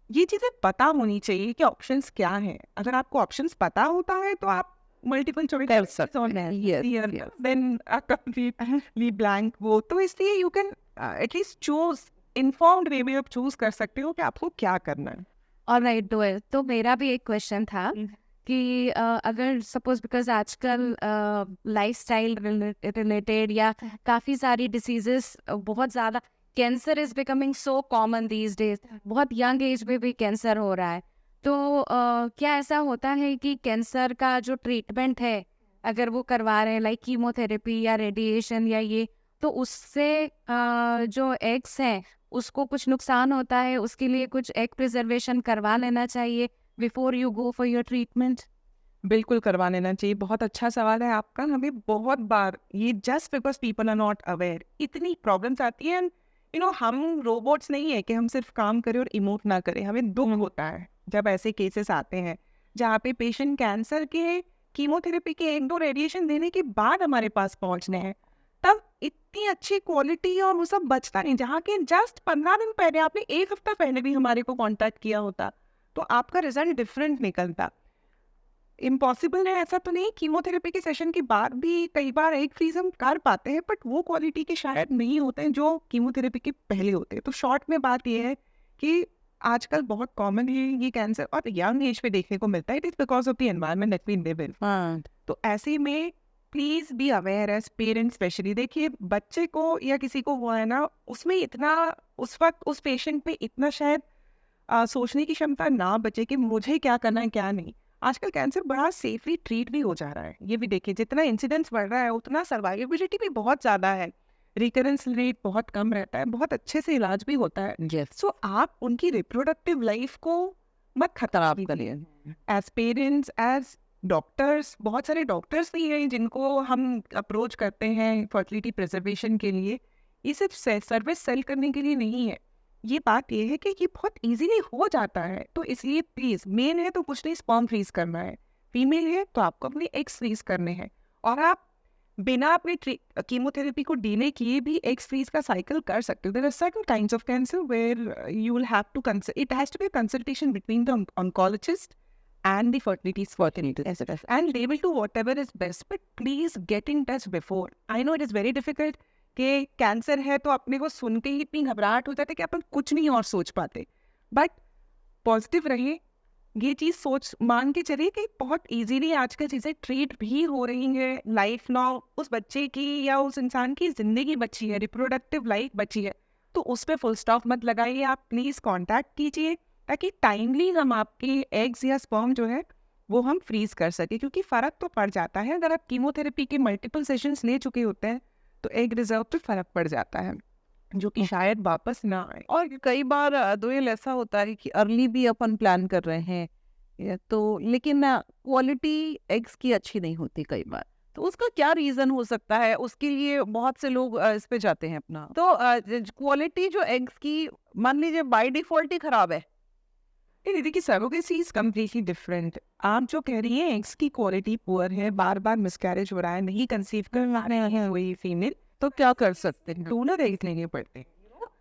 ये चीज़ें पता होनी चाहिए कि ऑप्शंस क्या हैं। अगर आपको ऑप्शंस पता होता है तो आप multiple choice then completely blank वो, तो इसलिए you can at least choose informed way में आप चूज कर सकते हो कि आपको क्या करना है। ऑलराइट डोएल, तो मेरा भी एक क्वेश्चन था कि अगर सपोज बिकॉज आजकल लाइफस्टाइल रिलेटेड या काफ़ी सारी डिसीजेस बहुत ज़्यादा, cancer is becoming so common these days, बहुत यंग एज में भी कैंसर हो रहा है। तो क्या ऐसा होता है कि कैंसर का जो ट्रीटमेंट है अगर वो करवा रहे हैं लाइक कीमोथेरेपी या रेडिएशन या ये, तो उससे जो एग्स हैं उसको कुछ नुकसान होता है, उसके लिए कुछ एग प्रिजर्वेशन करवा लेना चाहिए before you go for your treatment? बिल्कुल करवा लेना चाहिए। बहुत अच्छा सवाल है आपका। हमें बहुत बार ये just because people are not aware इतनी प्रॉब्लम्स आती हैं। यू नो, हम रोबोट्स नहीं है कि हम सिर्फ काम करें और इमोट ना करें। हमें दुख होता है जब ऐसे केसेस आते हैं जहाँ पे पेशेंट कैंसर के कीमोथेरेपी के 1-2 रेडिएशन देने के बाद हमारे पास पहुँचने हैं, तब इतनी अच्छी क्वालिटी और वो सब बचता नहीं। जहाँ के जस्ट 15 दिन पहले, आपने 1 हफ्ता पहले भी हमारे को कांटेक्ट किया होता तो आपका रिजल्ट डिफरेंट निकलता। इम्पॉसिबल है ऐसा तो नहीं, कीमोथेरेपी के सेशन के बाद भी कई बार एग फ्रीज हम कर पाते हैं, बट वो क्वालिटी के शायद नहीं होते हैं जो कीमोथेरेपी के पहले होते हैं। तो शॉर्ट में बात ये है कि आजकल बहुत कॉमन है ये कैंसर और यंग एज पे देखने को मिलता है। It is because of the environment that we live in. तो ऐसे में please be aware as parents specially. देखिए बच्चे को या किसी को हुआ है ना, उसमें इतना उस वक्त उस पेशेंट में इतना शायद सोचने की क्षमता ना बचे कि मुझे क्या करना है क्या नहीं। आजकल कैंसर बड़ा सेफली ट्रीट भी हो जा रहा है। ये भी देखिए जितना इंसिडेंस बढ़ रहा है उतना सर्वाइवेबिलिटी भी बहुत ज़्यादा है, रिकरेंस रेट बहुत कम रहता है, बहुत अच्छे से इलाज भी होता है। यस, सो आप उनकी रिप्रोडक्टिव लाइफ को मत खराब करिए। एज पेरेंट्स, एज डॉक्टर्स, बहुत सारे डॉक्टर्स भी हैं जिनको हम अप्रोच करते हैं फर्टिलिटी प्रिजर्वेशन के लिए। ये सिर्फ सर्विस सेल करने के लिए नहीं है। ये बात ये है कि ये बहुत इजीली हो जाता है। तो इसलिए प्लीज, मेल है तो कुछ नहीं स्पर्म फ्रीज करना है, फीमेल है तो आपको अपने एग्स फ्रीज करने हैं, और आप बिना अपने कीमोथेरेपी को डिले किए भी एग्स फ्रीज का साइकिल कर सकते हो। There are certain kinds of cancer where you will have to it has to be consultation between the oncologist and the fertility specialist, and they will do whatever is best, but please get in touch before. I know it is very difficult कि cancer है तो अपने को सुन के ही इतनी घबराहट हो जाती है कि अपन कुछ नहीं और सोच पाते। बट पॉजिटिव रहिए, ये चीज़ सोच मान के चलिए कि बहुत इजीली आजकल चीज़ें ट्रीट भी हो रही हैं। लाइफ लॉन्ग उस बच्चे की या उस इंसान की ज़िंदगी बची है, रिप्रोडक्टिव लाइफ बची है, तो उस पर फुल स्टॉप मत लगाइए। आप प्लीज़ कॉन्टैक्ट कीजिए ताकि टाइमली हम आपके एग्स या स्पर्म जो है वो हम फ्रीज कर सके, क्योंकि फ़र्क तो पड़ जाता है। अगर आप कीमोथेरेपी के मल्टीपल सेशंस ले चुके होते हैं तो एग रिजर्व पे फर्क पड़ जाता है, जो कि शायद वापस ना आए। और कई बार दोयल ऐसा होता है कि अर्ली भी अपन प्लान कर रहे हैं तो लेकिन क्वालिटी एग्स की अच्छी नहीं होती कई बार, तो उसका क्या रीजन हो सकता है? उसके लिए बहुत से लोग इस पे जाते हैं अपना। तो क्वालिटी जो एग्स की मान लीजिए बाय डिफॉल्ट ही खराब है। नहीं दीदी की सरोगेसी इज कम्प्लीटली डिफरेंट। आप जो कह रही हैं एग्स की क्वालिटी पुअर है, बार बार मिसकैरेज हो रहा है, नहीं कंसीव कर रहे हैं वही फीमेल, तो क्या कर सकते हैं? डोनर एग्स लेने पड़ते हैं।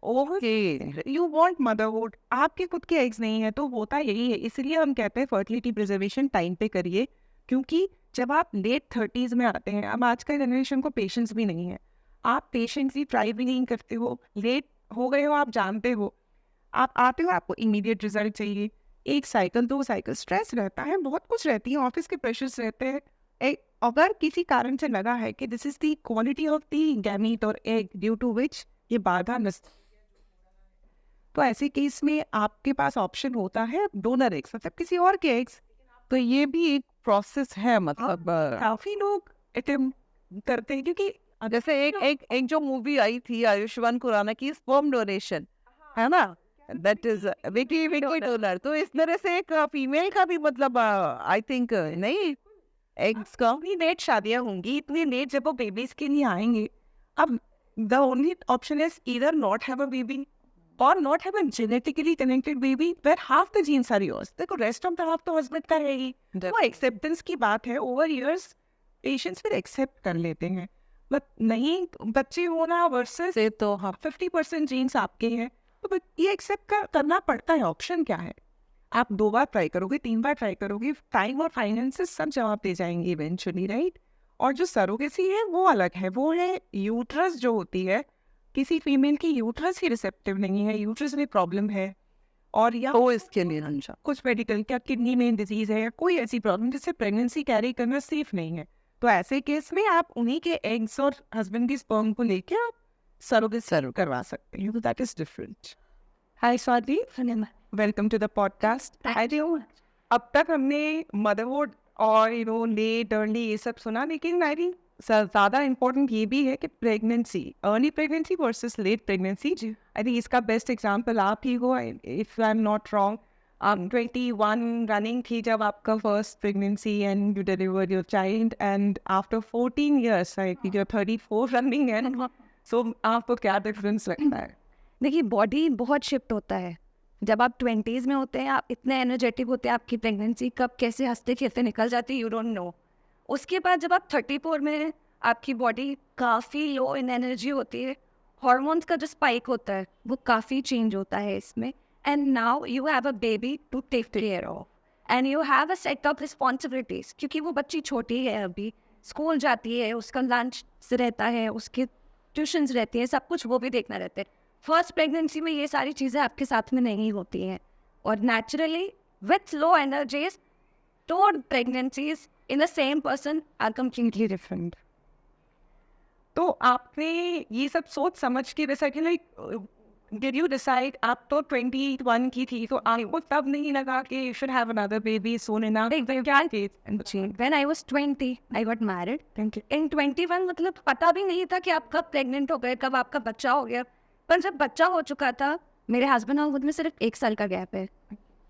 ओके, यू वांट मदरहुड, आपके खुद के एग्स नहीं है, तो होता यही है। इसलिए हम कहते हैं फर्टिलिटी प्रिजर्वेशन टाइम पे करिए, क्योंकि जब आप लेट 30s में आते हैं, अब आज का जनरेशन को पेशेंस भी नहीं है, आप पेशेंसली ट्राई भी नहीं करते हो, लेट हो गए हो, आप जानते हो, आप आते हो, आपको इमीडिएट रिजल्ट चाहिए। एक साइकिल, 2 साइकिल, स्ट्रेस रहता है, बहुत कुछ रहती है, ऑफिस के प्रेशर्स रहते हैं। अगर किसी कारण से लगा है कि this is the quality of the gamete और एग ड्यू टू विच ये बाधा तो ऐसे केस में आपके पास ऑप्शन होता है डोनर एग्स, मतलब किसी और के एग्स। तो ये भी एक प्रोसेस है, मतलब काफी लोग अटेम्प्ट करते हैं, क्योंकि जैसे एक जो मूवी आई थी आयुष्मान खुराना की स्पर्म डोनेशन, है ना, दैट इज विकी डोनर। तो इस तरह से एक फीमेल का भी मतलब आई थिंक नहीं एग्स का इतनी लेट शादियां होंगी, इतनी लेट जब वो बेबीज के लिए आएंगे। अब the only option is either not have a baby और not have a genetically connected baby where half the genes are yours. देखो रेस्ट ऑफ द हाफ तो हस्बैंड का है ही। वो एक्सेप्टेंस की बात है, ओवर इयर्स पेशेंट्स फिर एक्सेप्ट कर लेते हैं। बट नहीं, बच्चे होना वर्सेस से तो हाँ 50% जीन्स आपके हैं, तो ये एक्सेप्ट करना पड़ता है। ऑप्शन क्या है? आप 2 बार ट्राई करोगे, 3 बार ट्राई करोगे, टाइम और फाइनेंसेस सब जवाब दे जाएंगे इवेंचुअली, राइट। और जो सरोगेसी है वो अलग है, वो है यूट्रस जो होती है, किसी फीमेल की यूट्रस ही रिसेप्टिव नहीं है, यूट्रस में प्रॉब्लम है, और या तो इसके लिए अच्छा कुछ मेडिकल, क्या किडनी में डिजीज है या कोई ऐसी प्रॉब्लम जिससे प्रेगनेंसी कैरी करना सेफ नहीं है, तो ऐसे केस में आप उन्हीं के एग्स और हस्बैंड की स्पर्म को लेके आप सरोगेसी करवा सकते हैं। तो that is different. Hi Swati, welcome to the podcast. अब तक हमने मदरहुड और लेट अर्ली ये सब सुना, लेकिन आई थिंक ज़्यादा इम्पोर्टेंट ये भी है कि pregnancy, early pregnancy versus late pregnancy, I think इसका बेस्ट एग्जांपल आप ही हो। If I am not wrong, 21 running थी जब आपका first pregnancy and you delivered your child, and after 14 years I think you're 34 running, and so आपको क्या difference लगता है? देखिए बॉडी बहुत शिफ्ट होता है। जब आप 20s में होते हैं, आप इतने एनर्जेटिक होते हैं, आपकी प्रेगनेंसी कब कैसे हंसते खेलते निकल जाती है, यू डोंट नो। उसके बाद जब आप 34 में हैं, आपकी बॉडी काफ़ी लो इन एनर्जी होती है, हॉर्मोन्स का जो स्पाइक होता है वो काफ़ी चेंज होता है इसमें, and now you have a baby to take care of, and you have a set of responsibilities, क्योंकि वो बच्ची छोटी है, अभी स्कूल जाती है, उसका लंच रहता है, उसके ट्यूशन्स रहती हैं, सब कुछ वो भी देखना रहता है। फर्स्ट प्रेगनेंसी में ये सारी चीज़ें आपके साथ में नहीं होती हैं, और naturally with low energies, two pregnancies in the same person are completely different. तो आपने ये सब सोच समझ के डिसाइड किया, लाइक डिड यू डिसाइड, आप तो 21 की थी, तो आपको तब नहीं लगा कि you should have another baby soon enough? क्या When I was 20, I got married. Thank you. In 21 मतलब पता भी नहीं था कि आप कब प्रेग्नेंट हो गए, कब आपका बच्चा हो गया। पर जब बच्चा हो चुका था, मेरे हस्बैंड और मुझ में सिर्फ 1 साल का गैप है।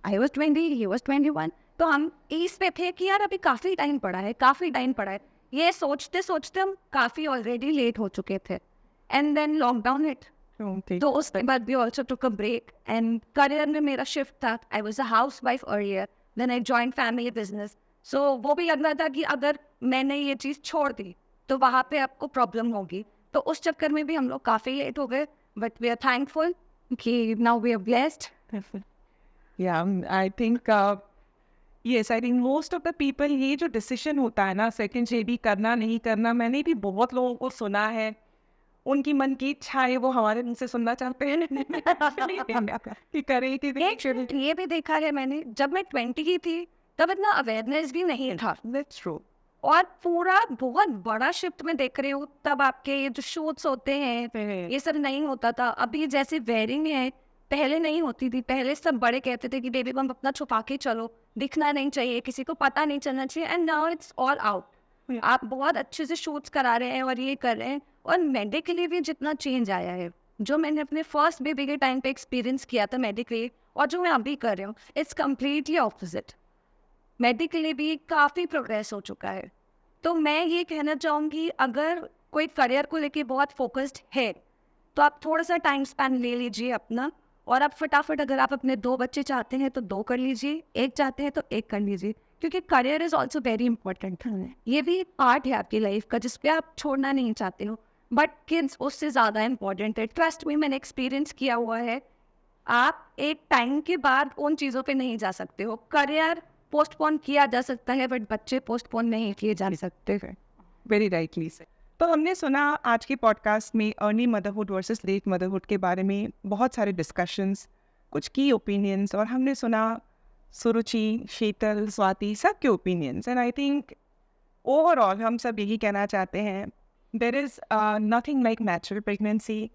I was 20, he was 21. तो हम इस पे थे कि यार अभी काफ़ी टाइम पड़ा है, काफ़ी टाइम पड़ा है। ये सोचते सोचते हम काफ़ी ऑलरेडी लेट हो चुके थे। And then lockdown hit. तो उसके बाद भी also took a break and career में मेरा शिफ्ट था। I was a housewife earlier, then I join family business. So वो भी लग रहा था कि अगर मैंने ये चीज़ छोड़ दी तो वहाँ पे आपको प्रॉब्लम होगी। तो उस चक्कर में भी हम लोग काफ़ी लेट हो गए, बट वी आर थैंकफुल कि नाउ वी आर ब्लेस्ड। या I think yes, I think most of the people, ये जो डिसीजन होता है ना सेकंड बेबी करना नहीं करना, मैंने भी बहुत लोगों को सुना है, उनकी मन की इच्छा है वो हमारे मुंह से सुनना चाहते हैं कि करें कि ये भी देखा है मैंने, जब मैं 20 की थी तब इतना अवेयरनेस भी नहीं था। That's true. और पूरा बहुत बड़ा शिफ्ट में देख रही हूँ, तब आपके ये जो शूट्स होते हैं ये सब नहीं होता था। अभी जैसे वेयरिंग है, पहले नहीं होती थी। पहले सब बड़े कहते थे कि बेबी बम अपना छुपा के चलो, दिखना नहीं चाहिए, किसी को पता नहीं चलना चाहिए। And now it's all out. आप बहुत अच्छे से शूट्स करा रहे हैं और ये कर रहे हैं। और मेडिकली भी जितना चेंज आया है, जो मैंने अपने फर्स्ट बेबी के टाइम पे एक्सपीरियंस किया था मेडिकली, और जो मैं अभी कर रही हूँ, इट्स कम्प्लीटली ऑपोजिट। मेडिकली भी काफ़ी प्रोग्रेस हो चुका है। तो मैं ये कहना चाहूँगी, अगर कोई करियर को लेके बहुत फोकस्ड है तो आप थोड़ा सा टाइम स्पैन ले लीजिए अपना, और आप फटाफट, अगर आप अपने 2 बच्चे चाहते हैं तो 2 कर लीजिए, 1 चाहते हैं तो 1 कर लीजिए, क्योंकि career is also very important. ये भी एक पार्ट है आपकी लाइफ का जिस पे आप छोड़ना नहीं चाहते हो, बट किड्स उससे ज़्यादा इंपॉर्टेंट है। ट्रस्ट में, मैंने एक्सपीरियंस किया हुआ है। आप एक टाइम के बाद उन चीज़ों पे नहीं जा सकते हो। करियर पोस्टपोन किया जा सकता है, बट बच्चे पोस्टपोन नहीं किए जा सकते हैं। वेरी राइटली से। तो हमने सुना आज के पॉडकास्ट में early motherhood versus late motherhood के बारे में बहुत सारे डिस्कशंस, कुछ की ओपिनियंस, और हमने सुना सुरुचि, शीतल, स्वाति, सबके opinions. And I think overall हम सब यही कहना चाहते हैं, there is nothing like natural pregnancy,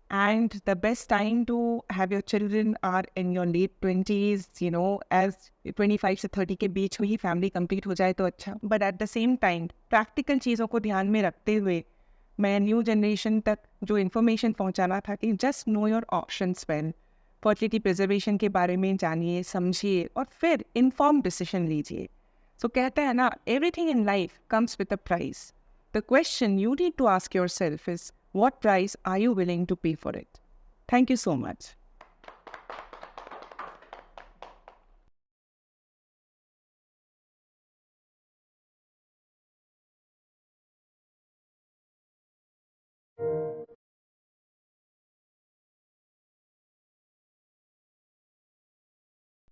and the best time to have your children are in your late 20s, you know, as 25 से 30 के बीच में ही फैमिली कंप्लीट हो जाए तो अच्छा। But at the same time practical चीज़ों को ध्यान में रखते हुए मैं न्यू जनरेशन तक जो इन्फॉर्मेशन पहुंचाना था कि just know your options well, fertility preservation के बारे में जानिए, समझिए, और फिर इन्फॉर्म डिसीजन लीजिए। सो कहते हैं ना, everything in life comes with a price. The question you need to ask yourself is, what price are you willing to pay for it? Thank you so much.